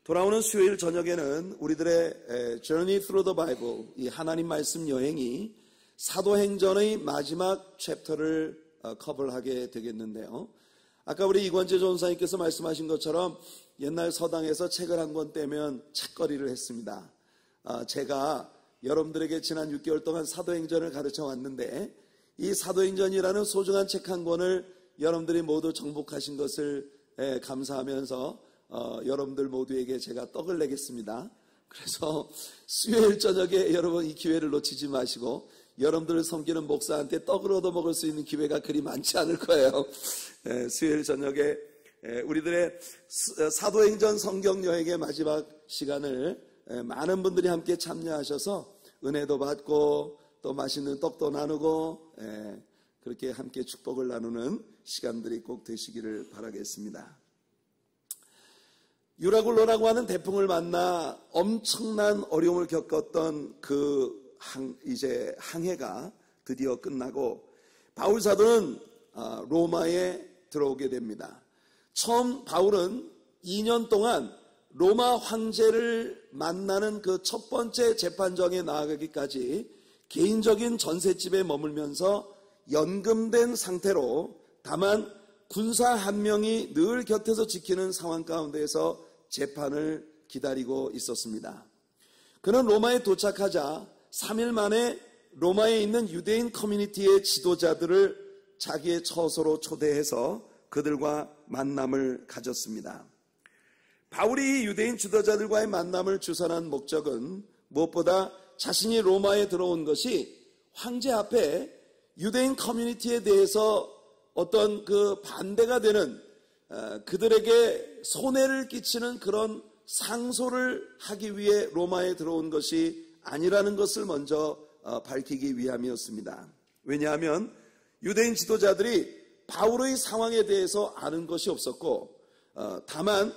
돌아오는 수요일 저녁에는 우리들의 Journey Through the Bible, 이 하나님 말씀 여행이 사도행전의 마지막 챕터를 커버하게 되겠는데요. 아까 우리 이관재 전사님께서 말씀하신 것처럼 옛날 서당에서 책을 한 권 떼면 책거리를 했습니다. 제가 여러분들에게 지난 6개월 동안 사도행전을 가르쳐 왔는데 이 사도행전이라는 소중한 책 한 권을 여러분들이 모두 정복하신 것을 감사하면서 여러분들 모두에게 제가 떡을 내겠습니다. 그래서 수요일 저녁에 여러분 이 기회를 놓치지 마시고 여러분들을 섬기는 목사한테 떡을 얻어먹을 수 있는 기회가 그리 많지 않을 거예요. 수요일 저녁에 우리들의 사도행전 성경 여행의 마지막 시간을 많은 분들이 함께 참여하셔서 은혜도 받고 또 맛있는 떡도 나누고 그렇게 함께 축복을 나누는 시간들이 꼭 되시기를 바라겠습니다. 유라굴로라고 하는 대풍을 만나 엄청난 어려움을 겪었던 그 항해가 드디어 끝나고 바울 사도는 로마에 들어오게 됩니다. 처음 바울은 2년 동안 로마 황제를 만나는 그 첫 번째 재판정에 나아가기까지 개인적인 전셋집에 머물면서 연금된 상태로 다만 군사 한 명이 늘 곁에서 지키는 상황 가운데에서 재판을 기다리고 있었습니다. 그는 로마에 도착하자 3일 만에 로마에 있는 유대인 커뮤니티의 지도자들을 자기의 처소로 초대해서 그들과 만남을 가졌습니다. 바울이 유대인 지도자들과의 만남을 주선한 목적은 무엇보다 자신이 로마에 들어온 것이 황제 앞에 유대인 커뮤니티에 대해서 어떤 그 반대가 되는 그들에게 손해를 끼치는 그런 상소를 하기 위해 로마에 들어온 것이 아니라는 것을 먼저 밝히기 위함이었습니다. 왜냐하면 유대인 지도자들이 바울의 상황에 대해서 아는 것이 없었고 다만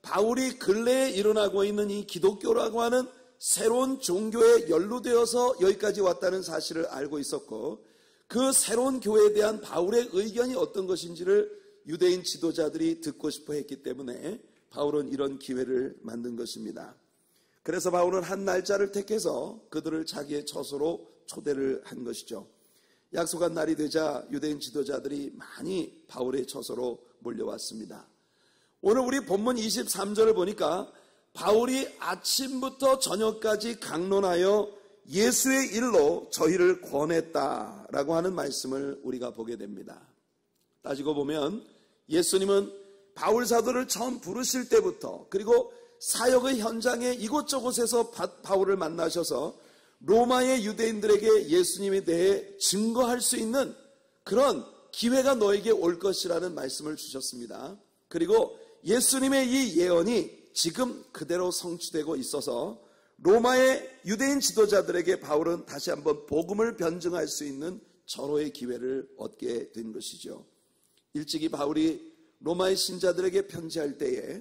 바울이 근래에 일어나고 있는 이 기독교라고 하는 새로운 종교에 연루되어서 여기까지 왔다는 사실을 알고 있었고 그 새로운 교회에 대한 바울의 의견이 어떤 것인지를 유대인 지도자들이 듣고 싶어 했기 때문에 바울은 이런 기회를 만든 것입니다. 그래서 바울은 한 날짜를 택해서 그들을 자기의 처소로 초대를 한 것이죠. 약속한 날이 되자 유대인 지도자들이 많이 바울의 처소로 몰려왔습니다. 오늘 우리 본문 23절을 보니까 바울이 아침부터 저녁까지 강론하여 예수의 일로 저희를 권했다라고 하는 말씀을 우리가 보게 됩니다. 따지고 보면 예수님은 바울 사도를 처음 부르실 때부터 그리고 사역의 현장에 이곳저곳에서 바울을 만나셔서 로마의 유대인들에게 예수님에 대해 증거할 수 있는 그런 기회가 너에게 올 것이라는 말씀을 주셨습니다. 그리고 예수님의 이 예언이 지금 그대로 성취되고 있어서 로마의 유대인 지도자들에게 바울은 다시 한번 복음을 변증할 수 있는 절호의 기회를 얻게 된 것이죠. 일찍이 바울이 로마의 신자들에게 편지할 때에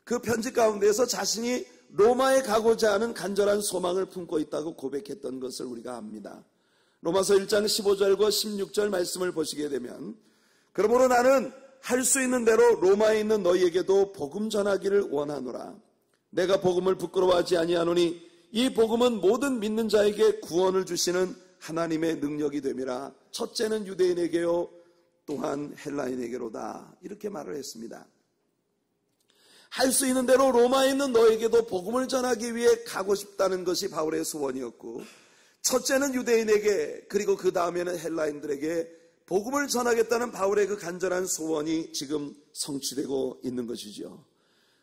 그 편지 가운데에서 자신이 로마에 가고자 하는 간절한 소망을 품고 있다고 고백했던 것을 우리가 압니다. 로마서 1장 15절과 16절 말씀을 보시게 되면 그러므로 나는 할 수 있는 대로 로마에 있는 너희에게도 복음 전하기를 원하노라. 내가 복음을 부끄러워하지 아니하노니 이 복음은 모든 믿는 자에게 구원을 주시는 하나님의 능력이 됨이라. 첫째는 유대인에게요 또한 헬라인에게로다. 이렇게 말을 했습니다. 할 수 있는 대로 로마에 있는 너에게도 복음을 전하기 위해 가고 싶다는 것이 바울의 소원이었고 첫째는 유대인에게 그리고 그 다음에는 헬라인들에게 복음을 전하겠다는 바울의 그 간절한 소원이 지금 성취되고 있는 것이죠.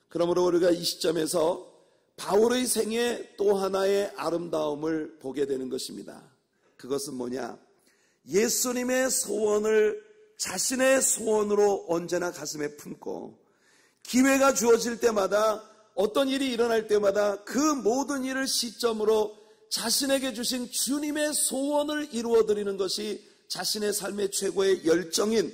그러므로 우리가 이 시점에서 바울의 생애 또 하나의 아름다움을 보게 되는 것입니다. 그것은 뭐냐? 예수님의 소원을 자신의 소원으로 언제나 가슴에 품고 기회가 주어질 때마다 어떤 일이 일어날 때마다 그 모든 일을 시점으로 자신에게 주신 주님의 소원을 이루어드리는 것이 자신의 삶의 최고의 열정인,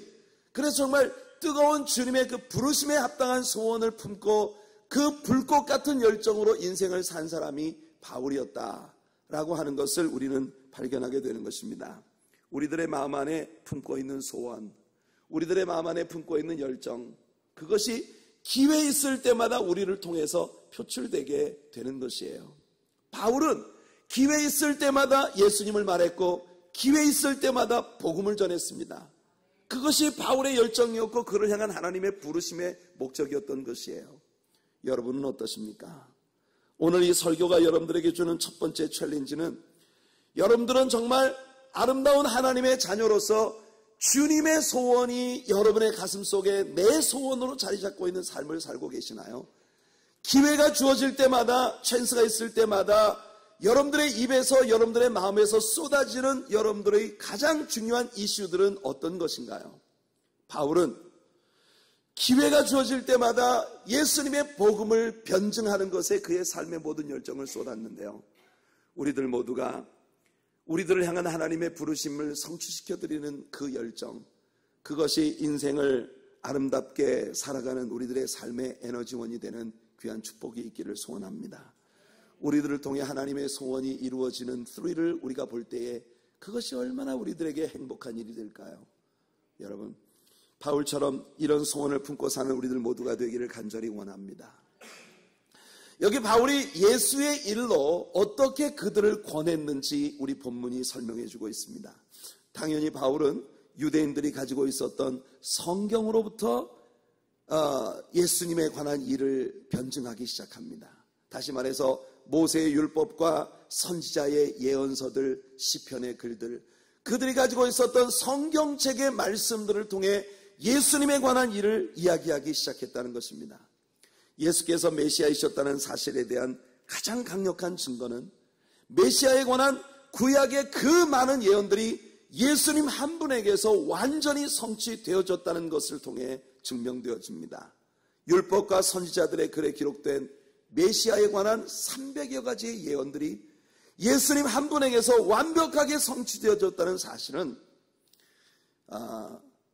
그래서 정말 뜨거운 주님의 그 부르심에 합당한 소원을 품고 그 불꽃 같은 열정으로 인생을 산 사람이 바울이었다라고 하는 것을 우리는 발견하게 되는 것입니다. 우리들의 마음 안에 품고 있는 소원, 우리들의 마음 안에 품고 있는 열정, 그것이 기회 있을 때마다 우리를 통해서 표출되게 되는 것이에요. 바울은 기회 있을 때마다 예수님을 말했고 기회 있을 때마다 복음을 전했습니다. 그것이 바울의 열정이었고 그를 향한 하나님의 부르심의 목적이었던 것이에요. 여러분은 어떠십니까? 오늘 이 설교가 여러분들에게 주는 첫 번째 챌린지는 여러분들은 정말 아름다운 하나님의 자녀로서 주님의 소원이 여러분의 가슴 속에 내 소원으로 자리 잡고 있는 삶을 살고 계시나요? 기회가 주어질 때마다, 찬스가 있을 때마다 여러분들의 입에서, 여러분들의 마음에서 쏟아지는 여러분들의 가장 중요한 이슈들은 어떤 것인가요? 바울은 기회가 주어질 때마다 예수님의 복음을 변증하는 것에 그의 삶의 모든 열정을 쏟았는데요. 우리들 모두가 우리들을 향한 하나님의 부르심을 성취시켜드리는 그 열정, 그것이 인생을 아름답게 살아가는 우리들의 삶의 에너지원이 되는 귀한 축복이 있기를 소원합니다. 우리들을 통해 하나님의 소원이 이루어지는 through를 우리가 볼 때에 그것이 얼마나 우리들에게 행복한 일이 될까요? 여러분, 바울처럼 이런 소원을 품고 사는 우리들 모두가 되기를 간절히 원합니다. 여기 바울이 예수의 일로 어떻게 그들을 권했는지 우리 본문이 설명해 주고 있습니다. 당연히 바울은 유대인들이 가지고 있었던 성경으로부터 예수님에 관한 일을 변증하기 시작합니다. 다시 말해서 모세의 율법과 선지자의 예언서들, 시편의 글들, 그들이 가지고 있었던 성경책의 말씀들을 통해 예수님에 관한 일을 이야기하기 시작했다는 것입니다. 예수께서 메시아이셨다는 사실에 대한 가장 강력한 증거는 메시아에 관한 구약의 그 많은 예언들이 예수님 한 분에게서 완전히 성취되어졌다는 것을 통해 증명되어집니다. 율법과 선지자들의 글에 기록된 메시아에 관한 300여 가지의 예언들이 예수님 한 분에게서 완벽하게 성취되어졌다는 사실은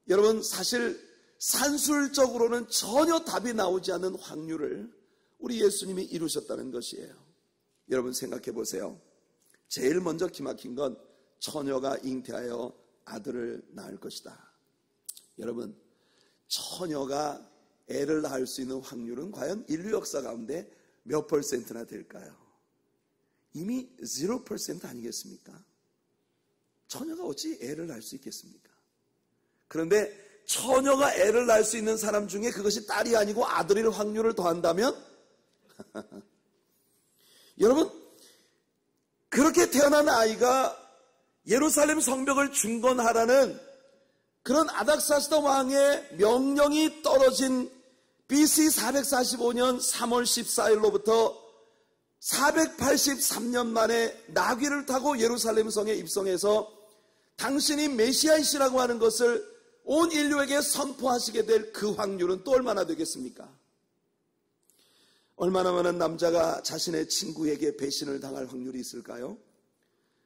여러분, 사실 산술적으로는 전혀 답이 나오지 않는 확률을 우리 예수님이 이루셨다는 것이에요. 여러분 생각해 보세요. 제일 먼저 기막힌 건 처녀가 잉태하여 아들을 낳을 것이다. 여러분, 처녀가 애를 낳을 수 있는 확률은 과연 인류 역사 가운데 몇 %나 될까요? 이미 0% 아니겠습니까? 처녀가 어찌 애를 낳을 수 있겠습니까? 그런데 처녀가 애를 낳을 수 있는 사람 중에 그것이 딸이 아니고 아들일 확률을 더한다면 여러분, 그렇게 태어난 아이가 예루살렘 성벽을 중건하라는 그런 아닥사스다 왕의 명령이 떨어진 BC 445년 3월 14일로부터 483년 만에 나귀를 타고 예루살렘 성에 입성해서 당신이 메시아이시라고 하는 것을 온 인류에게 선포하시게 될 그 확률은 또 얼마나 되겠습니까? 얼마나 많은 남자가 자신의 친구에게 배신을 당할 확률이 있을까요?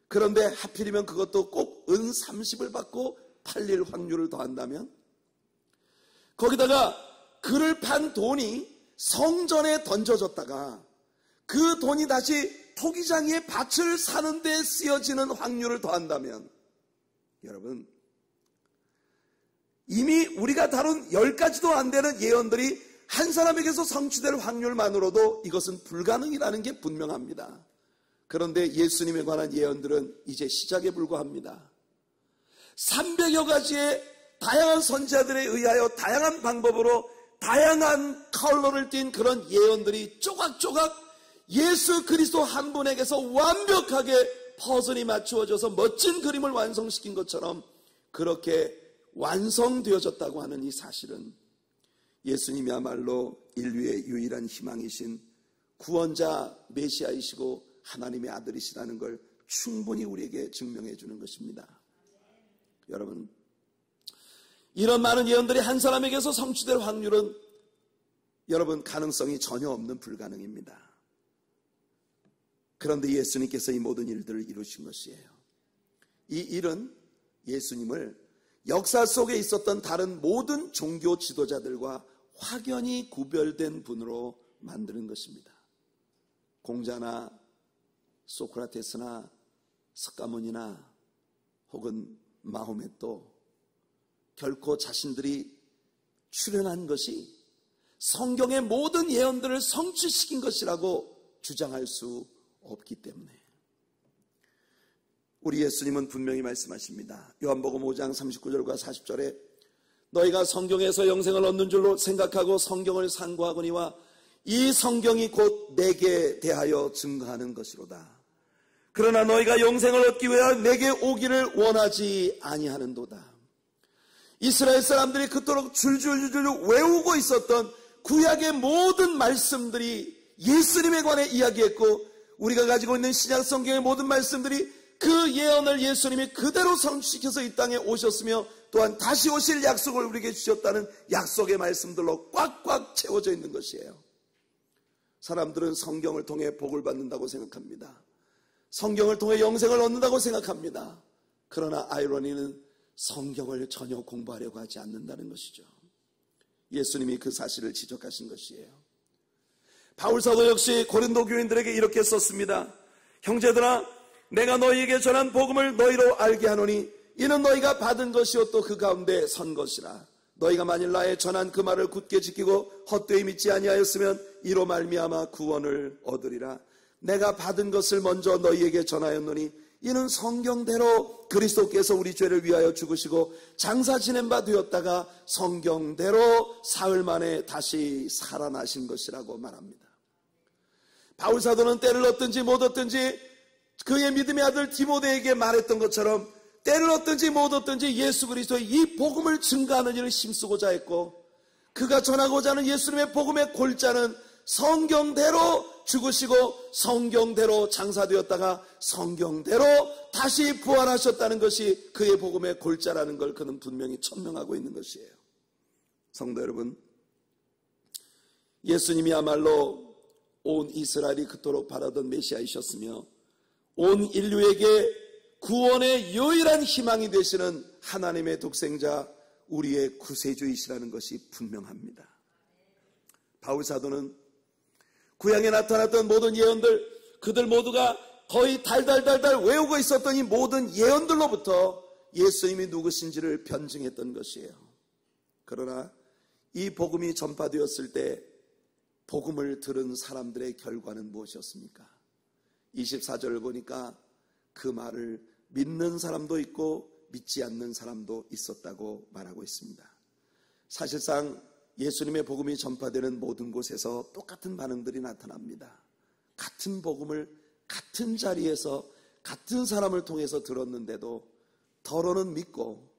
그런데 하필이면 그것도 꼭 은 30을 받고 팔릴 확률을 더한다면, 거기다가 그를 판 돈이 성전에 던져졌다가 그 돈이 다시 토기장이의 밭을 사는 데 쓰여지는 확률을 더한다면, 여러분, 이미 우리가 다룬 10가지도 안 되는 예언들이 한 사람에게서 성취될 확률만으로도 이것은 불가능이라는 게 분명합니다. 그런데 예수님에 관한 예언들은 이제 시작에 불과합니다. 300여 가지의 다양한 선지자들에 의하여 다양한 방법으로 다양한 컬러를 띤 그런 예언들이 조각조각 예수 그리스도 한 분에게서 완벽하게 퍼즐이 맞추어져서 멋진 그림을 완성시킨 것처럼 그렇게 완성되어졌다고 하는 이 사실은 예수님이야말로 인류의 유일한 희망이신 구원자 메시아이시고 하나님의 아들이시라는 걸 충분히 우리에게 증명해 주는 것입니다. 여러분, 이런 많은 예언들이 한 사람에게서 성취될 확률은 여러분 가능성이 전혀 없는 불가능입니다. 그런데 예수님께서 이 모든 일들을 이루신 것이에요. 이 일은 예수님을 역사 속에 있었던 다른 모든 종교 지도자들과 확연히 구별된 분으로 만드는 것입니다. 공자나 소크라테스나 석가모니나 혹은 마호메도 결코 자신들이 출현한 것이 성경의 모든 예언들을 성취시킨 것이라고 주장할 수 없기 때문에 우리 예수님은 분명히 말씀하십니다. 요한복음 5장 39절과 40절에 너희가 성경에서 영생을 얻는 줄로 생각하고 성경을 상고하거니와 이 성경이 곧 내게 대하여 증거하는 것이로다. 그러나 너희가 영생을 얻기 위하여 내게 오기를 원하지 아니하는도다. 이스라엘 사람들이 그토록 줄줄줄 외우고 있었던 구약의 모든 말씀들이 예수님에 관해 이야기했고 우리가 가지고 있는 신약 성경의 모든 말씀들이 그 예언을 예수님이 그대로 성취시켜서 이 땅에 오셨으며 또한 다시 오실 약속을 우리에게 주셨다는 약속의 말씀들로 꽉꽉 채워져 있는 것이에요. 사람들은 성경을 통해 복을 받는다고 생각합니다. 성경을 통해 영생을 얻는다고 생각합니다. 그러나 아이러니는 성경을 전혀 공부하려고 하지 않는다는 것이죠. 예수님이 그 사실을 지적하신 것이에요. 바울사도 역시 고린도 교인들에게 이렇게 썼습니다. 형제들아, 내가 너희에게 전한 복음을 너희로 알게 하노니 이는 너희가 받은 것이요 또 그 가운데 선 것이라. 너희가 만일 나의 전한 그 말을 굳게 지키고 헛되이 믿지 아니하였으면 이로 말미암아 구원을 얻으리라. 내가 받은 것을 먼저 너희에게 전하였노니 이는 성경대로 그리스도께서 우리 죄를 위하여 죽으시고 장사 지낸 바 되었다가 성경대로 사흘 만에 다시 살아나신 것이라고 말합니다. 바울사도는 때를 얻든지 못 얻든지 그의 믿음의 아들 디모데에게 말했던 것처럼 때를 얻든지 못 얻든지 예수 그리스도의 이 복음을 증거하는 일을 힘쓰고자 했고 그가 전하고자 하는 예수님의 복음의 골자는 성경대로 죽으시고 성경대로 장사되었다가 성경대로 다시 부활하셨다는 것이 그의 복음의 골자라는 걸 그는 분명히 천명하고 있는 것이에요. 성도 여러분, 예수님이야말로 온 이스라엘이 그토록 바라던 메시아이셨으며 온 인류에게 구원의 유일한 희망이 되시는 하나님의 독생자 우리의 구세주이시라는 것이 분명합니다. 바울사도는 구약에 나타났던 모든 예언들, 그들 모두가 거의 달달달달 외우고 있었던 이 모든 예언들로부터 예수님이 누구신지를 변증했던 것이에요. 그러나 이 복음이 전파되었을 때 복음을 들은 사람들의 결과는 무엇이었습니까? 24절을 보니까 그 말을 믿는 사람도 있고 믿지 않는 사람도 있었다고 말하고 있습니다. 사실상 예수님의 복음이 전파되는 모든 곳에서 똑같은 반응들이 나타납니다. 같은 복음을 같은 자리에서 같은 사람을 통해서 들었는데도 더러는 믿고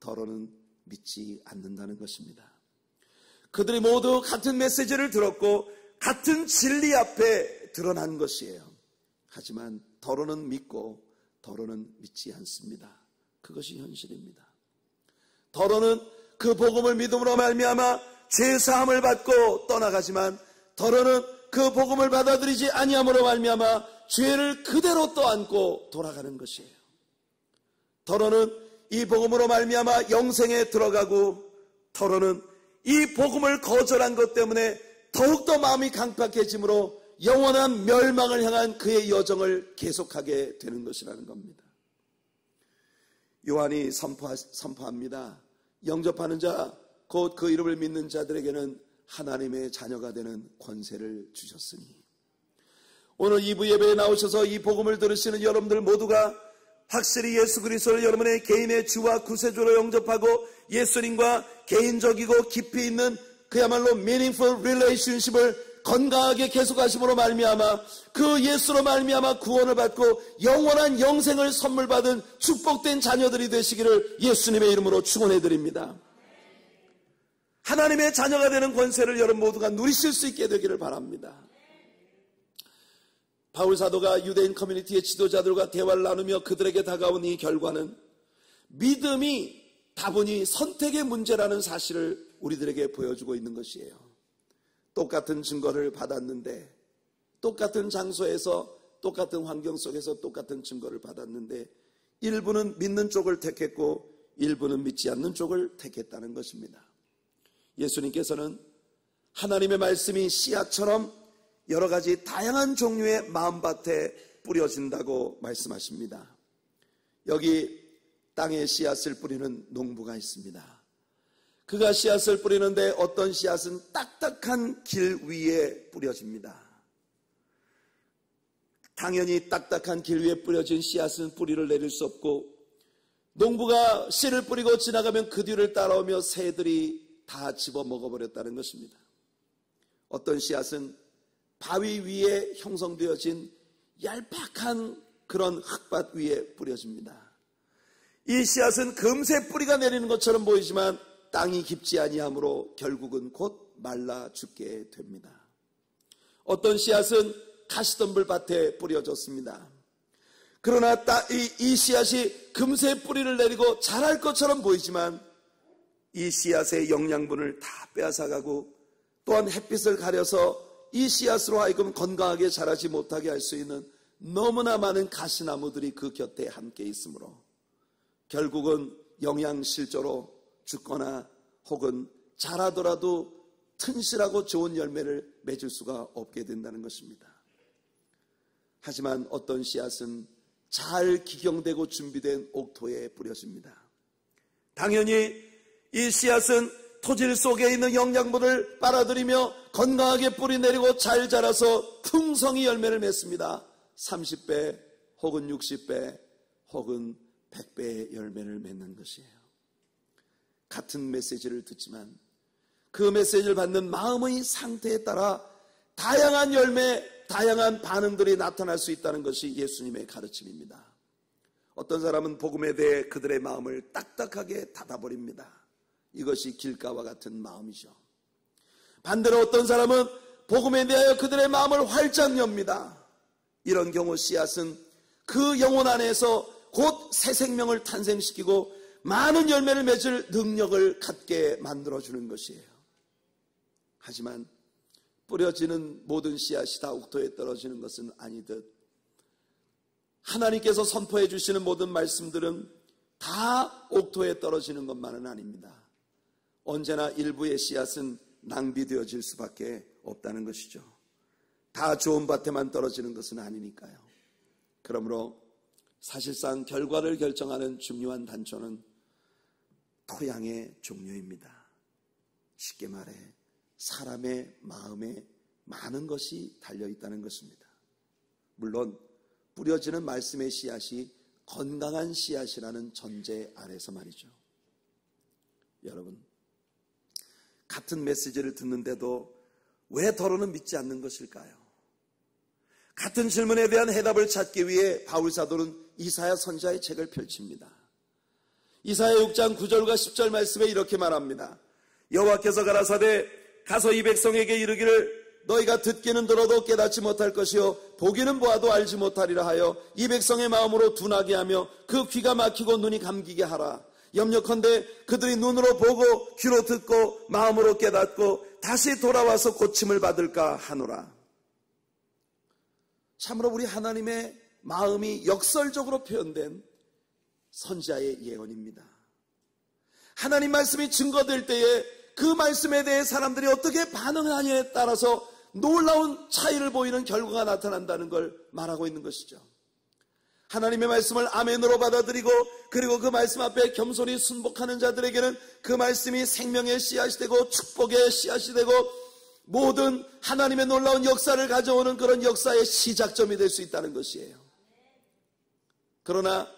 더러는 믿지 않는다는 것입니다. 그들이 모두 같은 메시지를 들었고 같은 진리 앞에 드러난 것이에요. 하지만 더러는 믿고 더러는 믿지 않습니다. 그것이 현실입니다. 더러는 그 복음을 믿음으로 말미암아 죄 사함을 받고 떠나가지만 더러는 그 복음을 받아들이지 아니함으로 말미암아 죄를 그대로 떠안고 돌아가는 것이에요. 더러는 이 복음으로 말미암아 영생에 들어가고 더러는 이 복음을 거절한 것 때문에 더욱더 마음이 강팍해지므로 영원한 멸망을 향한 그의 여정을 계속하게 되는 것이라는 겁니다. 요한이 선포합니다. 영접하는 자, 곧 그 이름을 믿는 자들에게는 하나님의 자녀가 되는 권세를 주셨으니. 오늘 2부 예배에 나오셔서 이 복음을 들으시는 여러분들 모두가 확실히 예수 그리스도를 여러분의 개인의 주와 구세주로 영접하고 예수님과 개인적이고 깊이 있는 그야말로 meaningful relationship을 건강하게 계속하심으로 말미암아 그 예수로 말미암아 구원을 받고 영원한 영생을 선물 받은 축복된 자녀들이 되시기를 예수님의 이름으로 축원해 드립니다. 하나님의 자녀가 되는 권세를 여러분 모두가 누리실 수 있게 되기를 바랍니다. 바울 사도가 유대인 커뮤니티의 지도자들과 대화를 나누며 그들에게 다가온 이 결과는 믿음이 다분히 선택의 문제라는 사실을 우리들에게 보여주고 있는 것이에요. 똑같은 증거를 받았는데, 똑같은 장소에서 똑같은 환경 속에서 똑같은 증거를 받았는데 일부는 믿는 쪽을 택했고 일부는 믿지 않는 쪽을 택했다는 것입니다. 예수님께서는 하나님의 말씀이 씨앗처럼 여러 가지 다양한 종류의 마음밭에 뿌려진다고 말씀하십니다. 여기 땅에 씨앗을 뿌리는 농부가 있습니다. 그가 씨앗을 뿌리는데 어떤 씨앗은 딱딱한 길 위에 뿌려집니다. 당연히 딱딱한 길 위에 뿌려진 씨앗은 뿌리를 내릴 수 없고, 농부가 씨를 뿌리고 지나가면 그 뒤를 따라오며 새들이 다 집어 먹어버렸다는 것입니다. 어떤 씨앗은 바위 위에 형성되어진 얄팍한 그런 흙밭 위에 뿌려집니다. 이 씨앗은 금세 뿌리가 내리는 것처럼 보이지만 땅이 깊지 아니하므로 결국은 곧 말라 죽게 됩니다. 어떤 씨앗은 가시덤불 밭에 뿌려졌습니다. 그러나 이 씨앗이 금세 뿌리를 내리고 자랄 것처럼 보이지만 이 씨앗의 영양분을 다 빼앗아가고, 또한 햇빛을 가려서 이 씨앗으로 하여금 건강하게 자라지 못하게 할 수 있는 너무나 많은 가시나무들이 그 곁에 함께 있으므로 결국은 영양실조로 죽거나 혹은 자라더라도 튼실하고 좋은 열매를 맺을 수가 없게 된다는 것입니다. 하지만 어떤 씨앗은 잘 기경되고 준비된 옥토에 뿌려집니다. 당연히 이 씨앗은 토질 속에 있는 영양분을 빨아들이며 건강하게 뿌리 내리고 잘 자라서 풍성히 열매를 맺습니다. 30배 혹은 60배 혹은 100배의 열매를 맺는 것이에요. 같은 메시지를 듣지만 그 메시지를 받는 마음의 상태에 따라 다양한 열매, 다양한 반응들이 나타날 수 있다는 것이 예수님의 가르침입니다. 어떤 사람은 복음에 대해 그들의 마음을 딱딱하게 닫아버립니다. 이것이 길가와 같은 마음이죠. 반대로 어떤 사람은 복음에 대하여 그들의 마음을 활짝 엽니다. 이런 경우 씨앗은 그 영혼 안에서 곧 새 생명을 탄생시키고 많은 열매를 맺을 능력을 갖게 만들어주는 것이에요. 하지만 뿌려지는 모든 씨앗이 다 옥토에 떨어지는 것은 아니듯 하나님께서 선포해 주시는 모든 말씀들은 다 옥토에 떨어지는 것만은 아닙니다. 언제나 일부의 씨앗은 낭비되어질 수밖에 없다는 것이죠. 다 좋은 밭에만 떨어지는 것은 아니니까요. 그러므로 사실상 결과를 결정하는 중요한 단초는 토양의 종류입니다. 쉽게 말해 사람의 마음에 많은 것이 달려있다는 것입니다. 물론 뿌려지는 말씀의 씨앗이 건강한 씨앗이라는 전제 아래서 말이죠. 여러분, 같은 메시지를 듣는데도 왜 더러는 믿지 않는 것일까요? 같은 질문에 대한 해답을 찾기 위해 바울사도는 이사야 선지자의 책을 펼칩니다. 이사야 6장 9절과 10절 말씀에 이렇게 말합니다. 여호와께서 가라사대 가서 이 백성에게 이르기를 너희가 듣기는 들어도 깨닫지 못할 것이요 보기는 보아도 알지 못하리라 하여 이 백성의 마음으로 둔하게 하며 그 귀가 막히고 눈이 감기게 하라. 염려컨대 그들이 눈으로 보고 귀로 듣고 마음으로 깨닫고 다시 돌아와서 고침을 받을까 하노라. 참으로 우리 하나님의 마음이 역설적으로 표현된 선지자의 예언입니다. 하나님 말씀이 증거될 때에 그 말씀에 대해 사람들이 어떻게 반응하느냐에 따라서 놀라운 차이를 보이는 결과가 나타난다는 걸 말하고 있는 것이죠. 하나님의 말씀을 아멘으로 받아들이고 그리고 그 말씀 앞에 겸손히 순복하는 자들에게는 그 말씀이 생명의 씨앗이 되고 축복의 씨앗이 되고 모든 하나님의 놀라운 역사를 가져오는 그런 역사의 시작점이 될 수 있다는 것이에요. 그러나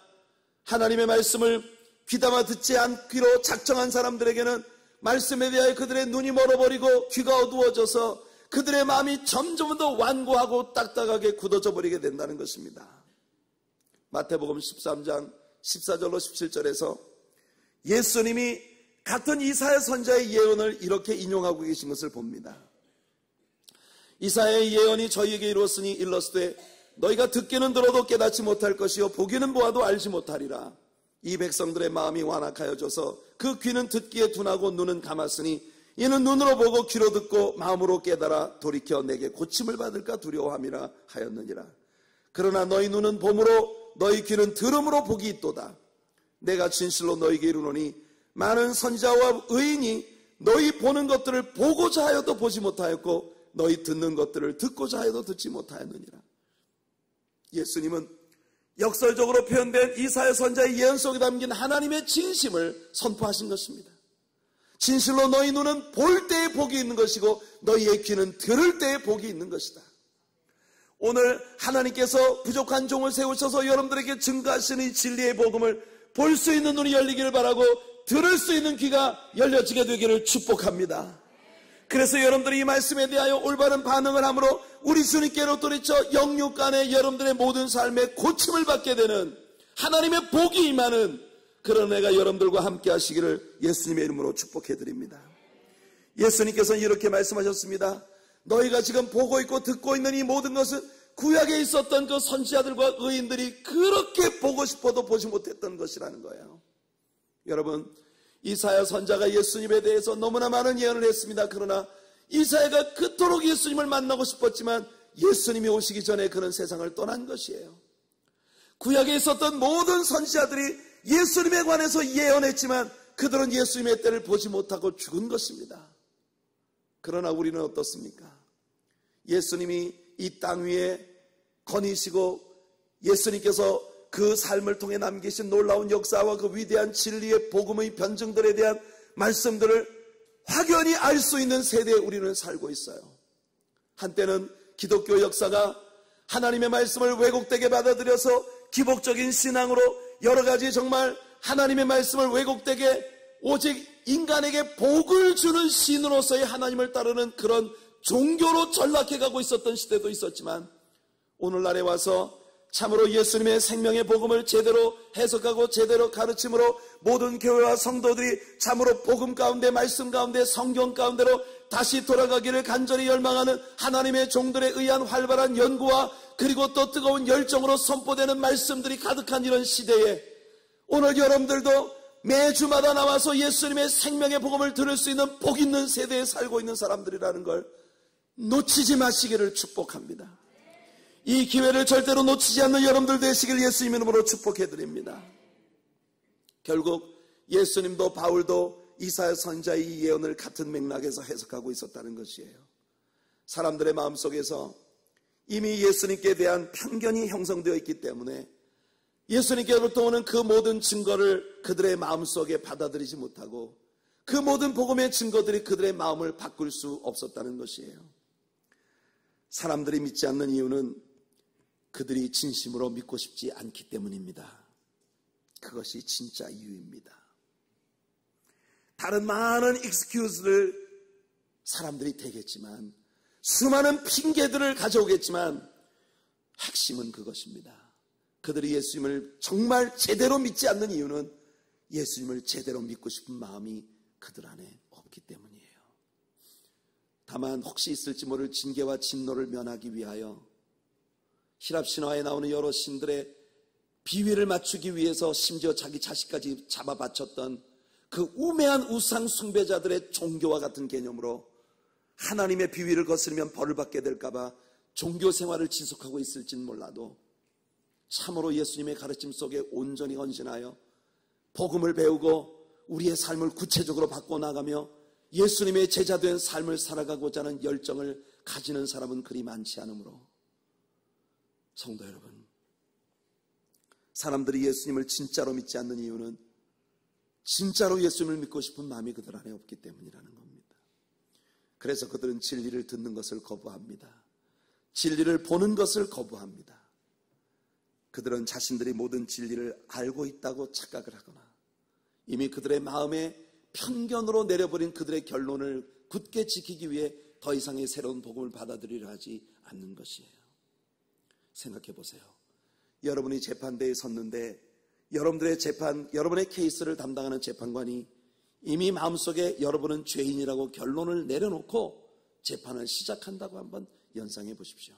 하나님의 말씀을 귀담아 듣지 않기로 작정한 사람들에게는 말씀에 대하여 그들의 눈이 멀어버리고 귀가 어두워져서 그들의 마음이 점점 더 완고하고 딱딱하게 굳어져 버리게 된다는 것입니다. 마태복음 13장 14절로 17절에서 예수님이 같은 이사야 선지자의 예언을 이렇게 인용하고 계신 것을 봅니다. 이사야의 예언이 저희에게 이루었으니 일렀으되 너희가 듣기는 들어도 깨닫지 못할 것이요 보기는 보아도 알지 못하리라. 이 백성들의 마음이 완악하여져서 그 귀는 듣기에 둔하고 눈은 감았으니 이는 눈으로 보고 귀로 듣고 마음으로 깨달아 돌이켜 내게 고침을 받을까 두려워함이라 하였느니라. 그러나 너희 눈은 봄으로 너희 귀는 들음으로 복이 있도다. 내가 진실로 너희에게 이르노니 많은 선지자와 의인이 너희 보는 것들을 보고자 하여도 보지 못하였고 너희 듣는 것들을 듣고자 하여도 듣지 못하였느니라. 예수님은 역설적으로 표현된 이사야 선지자의 예언 속에 담긴 하나님의 진심을 선포하신 것입니다. 진실로 너희 눈은 볼 때에 복이 있는 것이고 너희의 귀는 들을 때에 복이 있는 것이다. 오늘 하나님께서 부족한 종을 세우셔서 여러분들에게 증거하시는 이 진리의 복음을 볼 수 있는 눈이 열리기를 바라고 들을 수 있는 귀가 열려지게 되기를 축복합니다. 그래서 여러분들이 이 말씀에 대하여 올바른 반응을 함으로 우리 주님께로 돌이켜 영육간에 여러분들의 모든 삶에 고침을 받게 되는 하나님의 복이 임하는 그런 애가 여러분들과 함께 하시기를 예수님의 이름으로 축복해 드립니다. 예수님께서는 이렇게 말씀하셨습니다. 너희가 지금 보고 있고 듣고 있는 이 모든 것은 구약에 있었던 그 선지자들과 의인들이 그렇게 보고 싶어도 보지 못했던 것이라는 거예요. 여러분, 이사야 선지자가 예수님에 대해서 너무나 많은 예언을 했습니다. 그러나 이사야가 그토록 예수님을 만나고 싶었지만 예수님이 오시기 전에 그는 세상을 떠난 것이에요. 구약에 있었던 모든 선지자들이 예수님에 관해서 예언했지만 그들은 예수님의 때를 보지 못하고 죽은 것입니다. 그러나 우리는 어떻습니까? 예수님이 이 땅 위에 거니시고 예수님께서 그 삶을 통해 남기신 놀라운 역사와 그 위대한 진리의 복음의 변증들에 대한 말씀들을 확연히 알 수 있는 세대에 우리는 살고 있어요. 한때는 기독교 역사가 하나님의 말씀을 왜곡되게 받아들여서 기복적인 신앙으로 여러 가지 정말 하나님의 말씀을 왜곡되게 오직 인간에게 복을 주는 신으로서의 하나님을 따르는 그런 종교로 전락해가고 있었던 시대도 있었지만 오늘날에 와서 참으로 예수님의 생명의 복음을 제대로 해석하고 제대로 가르침으로 모든 교회와 성도들이 참으로 복음 가운데 말씀 가운데 성경 가운데로 다시 돌아가기를 간절히 열망하는 하나님의 종들에 의한 활발한 연구와 그리고 또 뜨거운 열정으로 선포되는 말씀들이 가득한 이런 시대에 오늘 여러분들도 매주마다 나와서 예수님의 생명의 복음을 들을 수 있는 복 있는 세대에 살고 있는 사람들이라는 걸 놓치지 마시기를 축복합니다. 이 기회를 절대로 놓치지 않는 여러분들 되시길 예수님 이름으로 축복해드립니다. 결국 예수님도 바울도 이사야 선지자의 이 예언을 같은 맥락에서 해석하고 있었다는 것이에요. 사람들의 마음속에서 이미 예수님께 대한 편견이 형성되어 있기 때문에 예수님께로부터 오는 그 모든 증거를 그들의 마음속에 받아들이지 못하고 그 모든 복음의 증거들이 그들의 마음을 바꿀 수 없었다는 것이에요. 사람들이 믿지 않는 이유는 그들이 진심으로 믿고 싶지 않기 때문입니다. 그것이 진짜 이유입니다. 다른 많은 excuse를 사람들이 대겠지만 수많은 핑계들을 가져오겠지만 핵심은 그것입니다. 그들이 예수님을 정말 제대로 믿지 않는 이유는 예수님을 제대로 믿고 싶은 마음이 그들 안에 없기 때문이에요. 다만 혹시 있을지 모를 징계와 진노를 면하기 위하여 히랍 신화에 나오는 여러 신들의 비위를 맞추기 위해서 심지어 자기 자식까지 잡아 바쳤던 그 우매한 우상 숭배자들의 종교와 같은 개념으로 하나님의 비위를 거스르면 벌을 받게 될까봐 종교 생활을 지속하고 있을진 몰라도 참으로 예수님의 가르침 속에 온전히 헌신하여 복음을 배우고 우리의 삶을 구체적으로 바꿔나가며 예수님의 제자된 삶을 살아가고자 하는 열정을 가지는 사람은 그리 많지 않으므로 성도 여러분, 사람들이 예수님을 진짜로 믿지 않는 이유는 진짜로 예수님을 믿고 싶은 마음이 그들 안에 없기 때문이라는 겁니다. 그래서 그들은 진리를 듣는 것을 거부합니다. 진리를 보는 것을 거부합니다. 그들은 자신들이 모든 진리를 알고 있다고 착각을 하거나 이미 그들의 마음에 편견으로 내려버린 그들의 결론을 굳게 지키기 위해 더 이상의 새로운 복음을 받아들이려 하지 않는 것이에요. 생각해 보세요. 여러분이 재판대에 섰는데 여러분의 케이스를 담당하는 재판관이 이미 마음속에 여러분은 죄인이라고 결론을 내려놓고 재판을 시작한다고 한번 연상해 보십시오.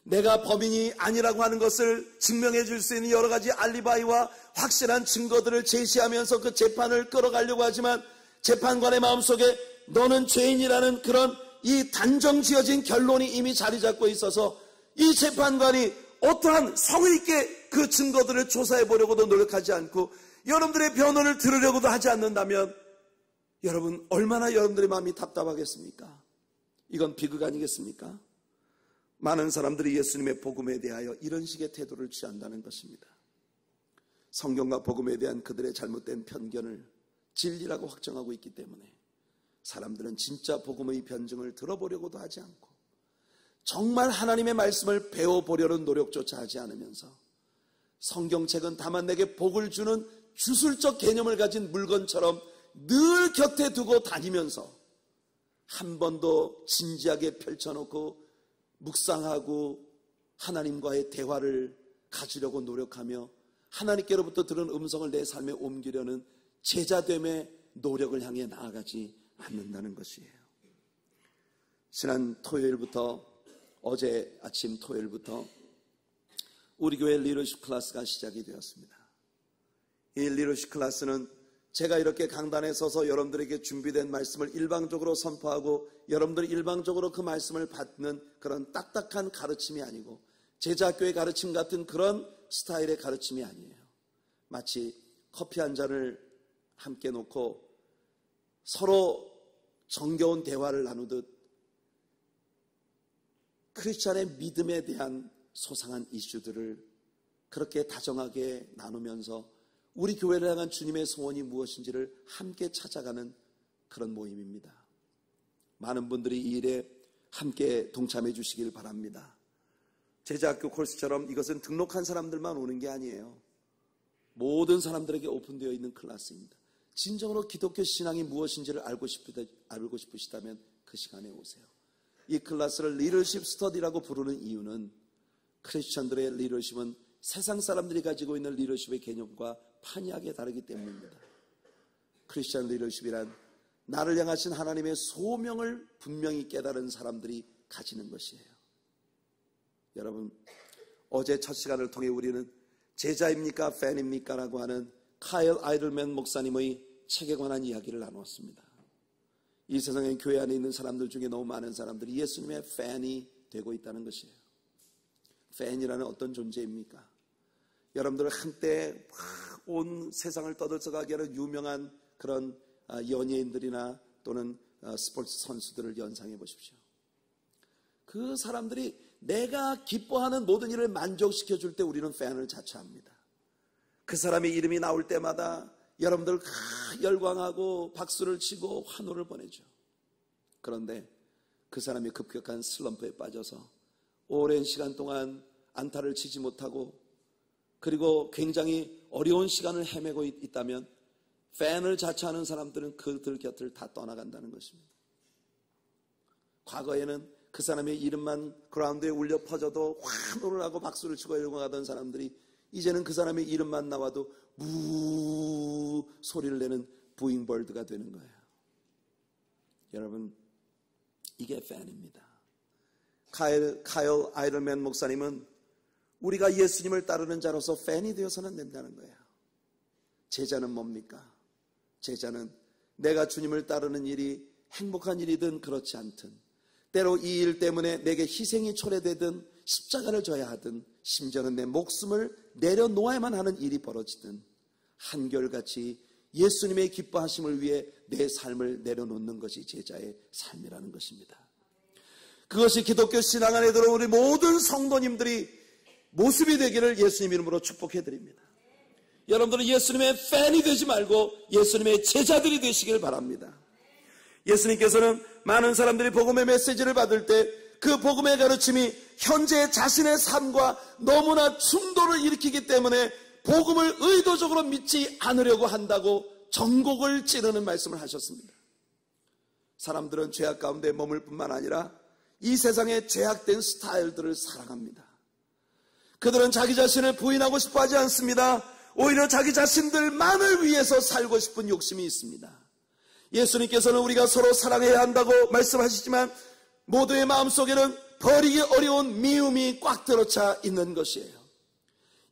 내가 범인이 아니라고 하는 것을 증명해 줄 수 있는 여러 가지 알리바이와 확실한 증거들을 제시하면서 그 재판을 끌어가려고 하지만 재판관의 마음속에 너는 죄인이라는 그런 이 단정 지어진 결론이 이미 자리 잡고 있어서 이 재판관이 어떠한 성의 있게 그 증거들을 조사해 보려고도 노력하지 않고 여러분들의 변론을 들으려고도 하지 않는다면 여러분 얼마나 여러분들의 마음이 답답하겠습니까? 이건 비극 아니겠습니까? 많은 사람들이 예수님의 복음에 대하여 이런 식의 태도를 취한다는 것입니다. 성경과 복음에 대한 그들의 잘못된 편견을 진리라고 확정하고 있기 때문에 사람들은 진짜 복음의 변증을 들어보려고도 하지 않고 정말 하나님의 말씀을 배워보려는 노력조차 하지 않으면서 성경책은 다만 내게 복을 주는 주술적 개념을 가진 물건처럼 늘 곁에 두고 다니면서 한 번도 진지하게 펼쳐놓고 묵상하고 하나님과의 대화를 가지려고 노력하며 하나님께로부터 들은 음성을 내 삶에 옮기려는 제자됨의 노력을 향해 나아가지 않는다는 것이에요. 지난 토요일부터 어제 아침 토요일부터 우리 교회 리더십 클래스가 시작이 되었습니다. 이 리더십 클래스는 제가 이렇게 강단에 서서 여러분들에게 준비된 말씀을 일방적으로 선포하고 여러분들이 일방적으로 그 말씀을 받는 그런 딱딱한 가르침이 아니고 제자학교의 가르침 같은 그런 스타일의 가르침이 아니에요. 마치 커피 한 잔을 함께 놓고 서로 정겨운 대화를 나누듯 크리스찬의 믿음에 대한 소상한 이슈들을 그렇게 다정하게 나누면서 우리 교회를 향한 주님의 소원이 무엇인지를 함께 찾아가는 그런 모임입니다. 많은 분들이 이 일에 함께 동참해 주시길 바랍니다. 제자학교 코र्스처럼 이것은 등록한 사람들만 오는 게 아니에요. 모든 사람들에게 오픈되어 있는 클래스입니다. 진정으로 기독교 신앙이 무엇인지를 알고 싶으시다면 그 시간에 오세요. 이 클래스를 리더십 스터디라고 부르는 이유는 크리스천들의 리더십은 세상 사람들이 가지고 있는 리더십의 개념과 판이하게 다르기 때문입니다. 크리스천 리더십이란 나를 향하신 하나님의 소명을 분명히 깨달은 사람들이 가지는 것이에요. 여러분, 어제 첫 시간을 통해 우리는 제자입니까? 팬입니까? 라고 하는 카일 아이들맨 목사님의 책에 관한 이야기를 나누었습니다. 이 세상에 교회 안에 있는 사람들 중에 너무 많은 사람들이 예수님의 팬이 되고 있다는 것이에요. 팬이라는 어떤 존재입니까? 여러분들 한때 온 세상을 떠들썩하게 하는 유명한 그런 연예인들이나 또는 스포츠 선수들을 연상해 보십시오. 그 사람들이 내가 기뻐하는 모든 일을 만족시켜 줄 때 우리는 팬을 자처합니다. 그 사람의 이름이 나올 때마다 여러분들 열광하고 박수를 치고 환호를 보내죠. 그런데 그 사람이 급격한 슬럼프에 빠져서 오랜 시간 동안 안타를 치지 못하고 그리고 굉장히 어려운 시간을 헤매고 있다면 팬을 자처하는 사람들은 그들 곁을 다 떠나간다는 것입니다. 과거에는 그 사람의 이름만 그라운드에 울려 퍼져도 환호를 하고 박수를 치고 열광하던 사람들이 이제는 그 사람의 이름만 나와도 무 소리를 내는 부잉벌드가 되는 거예요. 여러분, 이게 팬입니다. 카일 아이들맨 목사님은 우리가 예수님을 따르는 자로서 팬이 되어서는 안 된다는 거예요. 제자는 뭡니까? 제자는 내가 주님을 따르는 일이 행복한 일이든 그렇지 않든 때로 이 일 때문에 내게 희생이 초래되든 십자가를 져야 하든 심지어는 내 목숨을 내려놓아야만 하는 일이 벌어지든 한결같이 예수님의 기뻐하심을 위해 내 삶을 내려놓는 것이 제자의 삶이라는 것입니다. 그것이 기독교 신앙 안에 들어온 우리 모든 성도님들이 모습이 되기를 예수님 이름으로 축복해드립니다. 여러분들은 예수님의 팬이 되지 말고 예수님의 제자들이 되시길 바랍니다. 예수님께서는 많은 사람들이 복음의 메시지를 받을 때 그 복음의 가르침이 현재 자신의 삶과 너무나 충돌을 일으키기 때문에 복음을 의도적으로 믿지 않으려고 한다고 전곡을 찌르는 말씀을 하셨습니다. 사람들은 죄악 가운데 머물 뿐만 아니라 이 세상의 죄악된 스타일들을 사랑합니다. 그들은 자기 자신을 부인하고 싶어 하지 않습니다. 오히려 자기 자신들만을 위해서 살고 싶은 욕심이 있습니다. 예수님께서는 우리가 서로 사랑해야 한다고 말씀하시지만 모두의 마음속에는 버리기 어려운 미움이 꽉 들어차 있는 것이에요.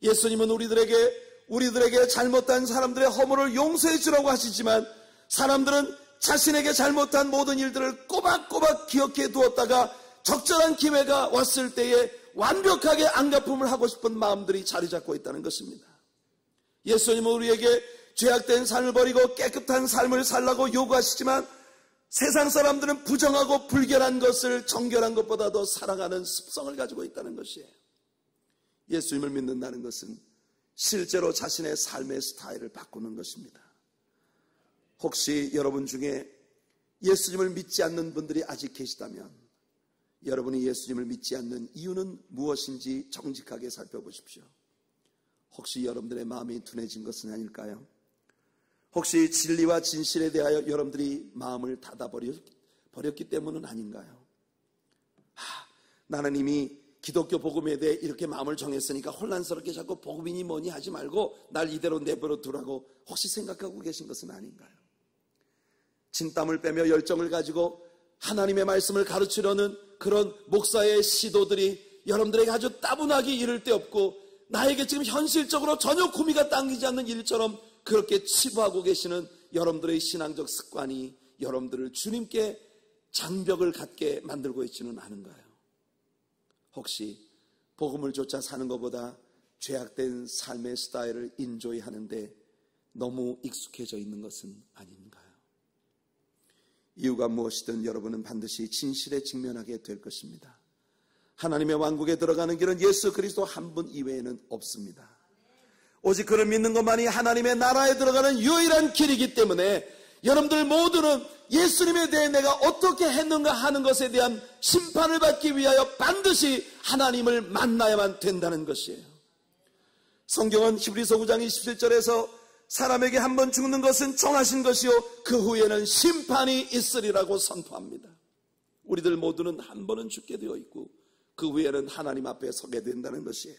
예수님은 우리들에게 잘못한 사람들의 허물을 용서해 주라고 하시지만 사람들은 자신에게 잘못한 모든 일들을 꼬박꼬박 기억해 두었다가 적절한 기회가 왔을 때에 완벽하게 안갚음을 하고 싶은 마음들이 자리 잡고 있다는 것입니다. 예수님은 우리에게 죄악된 삶을 버리고 깨끗한 삶을 살라고 요구하시지만 세상 사람들은 부정하고 불결한 것을 정결한 것보다 더 사랑하는 습성을 가지고 있다는 것이에요. 예수님을 믿는다는 것은 실제로 자신의 삶의 스타일을 바꾸는 것입니다. 혹시 여러분 중에 예수님을 믿지 않는 분들이 아직 계시다면 여러분이 예수님을 믿지 않는 이유는 무엇인지 정직하게 살펴보십시오. 혹시 여러분들의 마음이 둔해진 것은 아닐까요? 혹시 진리와 진실에 대하여 여러분들이 마음을 닫아버렸기 때문은 아닌가요? 나는 이미 기독교 복음에 대해 이렇게 마음을 정했으니까 혼란스럽게 자꾸 복음이니 뭐니 하지 말고 날 이대로 내버려 두라고 혹시 생각하고 계신 것은 아닌가요? 진땀을 빼며 열정을 가지고 하나님의 말씀을 가르치려는 그런 목사의 시도들이 여러분들에게 아주 따분하기 이를 데 없고 나에게 지금 현실적으로 전혀 구미가 당기지 않는 일처럼 그렇게 치부하고 계시는 여러분들의 신앙적 습관이 여러분들을 주님께 장벽을 갖게 만들고 있지는 않은가요? 혹시 복음을 쫓아 사는 것보다 죄악된 삶의 스타일을 인조이 하는데 너무 익숙해져 있는 것은 아닌가요? 이유가 무엇이든 여러분은 반드시 진실에 직면하게 될 것입니다. 하나님의 왕국에 들어가는 길은 예수 그리스도 한 분 이외에는 없습니다. 오직 그를 믿는 것만이 하나님의 나라에 들어가는 유일한 길이기 때문에 여러분들 모두는 예수님에 대해 내가 어떻게 했는가 하는 것에 대한 심판을 받기 위하여 반드시 하나님을 만나야만 된다는 것이에요. 성경은 히브리서 9장 27절에서 사람에게 한 번 죽는 것은 정하신 것이요 그 후에는 심판이 있으리라고 선포합니다. 우리들 모두는 한 번은 죽게 되어 있고 그 후에는 하나님 앞에 서게 된다는 것이에요.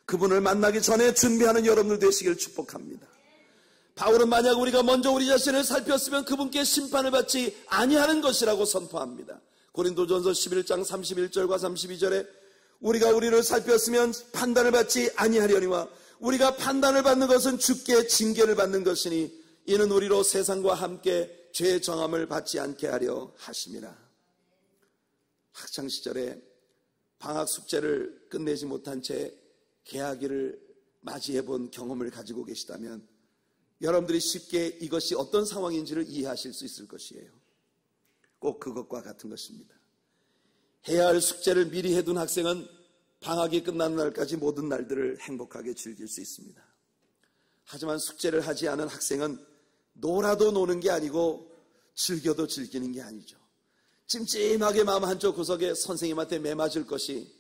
그분을 만나기 전에 준비하는 여러분들 되시길 축복합니다. 바울은 만약 우리가 먼저 우리 자신을 살폈으면 그분께 심판을 받지 아니하는 것이라고 선포합니다. 고린도전서 11장 31절과 32절에 우리가 우리를 살폈으면 판단을 받지 아니하려니와 우리가 판단을 받는 것은 주께 징계를 받는 것이니 이는 우리로 세상과 함께 죄의 정함을 받지 않게 하려 하심이라. 학창시절에 방학 숙제를 끝내지 못한 채 개학일을 맞이해 본 경험을 가지고 계시다면 여러분들이 쉽게 이것이 어떤 상황인지를 이해하실 수 있을 것이에요. 꼭 그것과 같은 것입니다. 해야 할 숙제를 미리 해둔 학생은 방학이 끝나는 날까지 모든 날들을 행복하게 즐길 수 있습니다. 하지만 숙제를 하지 않은 학생은 놀아도 노는 게 아니고 즐겨도 즐기는 게 아니죠. 찜찜하게 마음 한쪽 구석에 선생님한테 매맞을 것이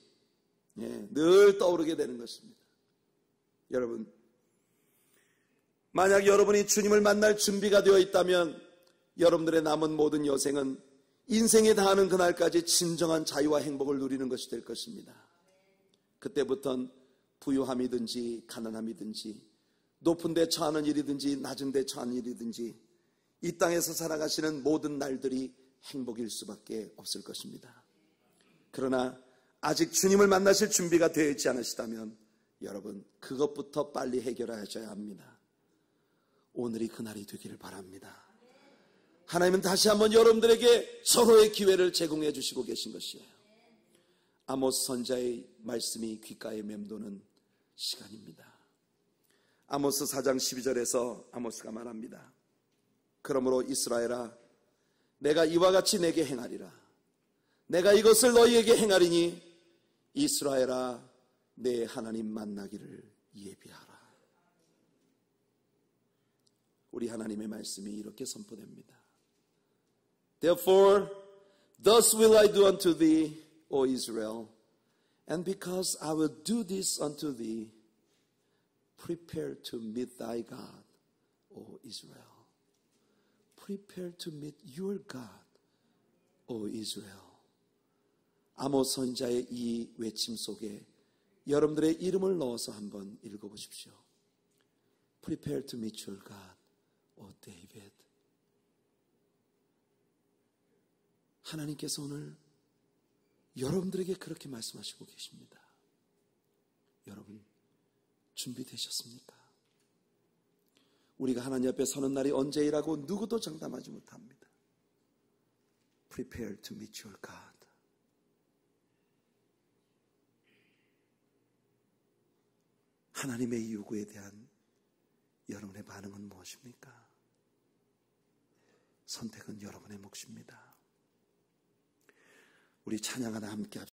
늘 떠오르게 되는 것입니다. 여러분, 만약 여러분이 주님을 만날 준비가 되어 있다면 여러분들의 남은 모든 여생은 인생에 다하는 그날까지 진정한 자유와 행복을 누리는 것이 될 것입니다. 그때부터는 부유함이든지 가난함이든지 높은 데 처하는 일이든지 낮은 데 처하는 일이든지 이 땅에서 살아가시는 모든 날들이 행복일 수밖에 없을 것입니다. 그러나 아직 주님을 만나실 준비가 되어 있지 않으시다면 여러분 그것부터 빨리 해결하셔야 합니다. 오늘이 그날이 되기를 바랍니다. 하나님은 다시 한번 여러분들에게 서로의 기회를 제공해 주시고 계신 것이에요. 아모스 선지자의 말씀이 귓가에 맴도는 시간입니다. 아모스 4장 12절에서 아모스가 말합니다. 그러므로 이스라엘아 내가 이와 같이 내게 행하리라. 내가 이것을 너희에게 행하리니 이스라엘아 내 하나님 만나기를 예비하라. 우리 하나님의 말씀이 이렇게 선포됩니다. Therefore, thus will I do unto thee, O Israel, and because I will do this unto thee, prepare to meet thy God, O Israel. Prepare to meet your God, O Israel. 아모스 선지자의 이 외침 속에 여러분들의 이름을 넣어서 한번 읽어보십시오. Prepare to meet your God, O David. 하나님께서 오늘 여러분들에게 그렇게 말씀하시고 계십니다. 여러분 준비되셨습니까? 우리가 하나님 앞에 서는 날이 언제이라고 누구도 장담하지 못합니다. Prepare to meet your God. 하나님의 요구에 대한 여러분의 반응은 무엇입니까? 선택은 여러분의 몫입니다. 우리 찬양 하나 함께 합시다.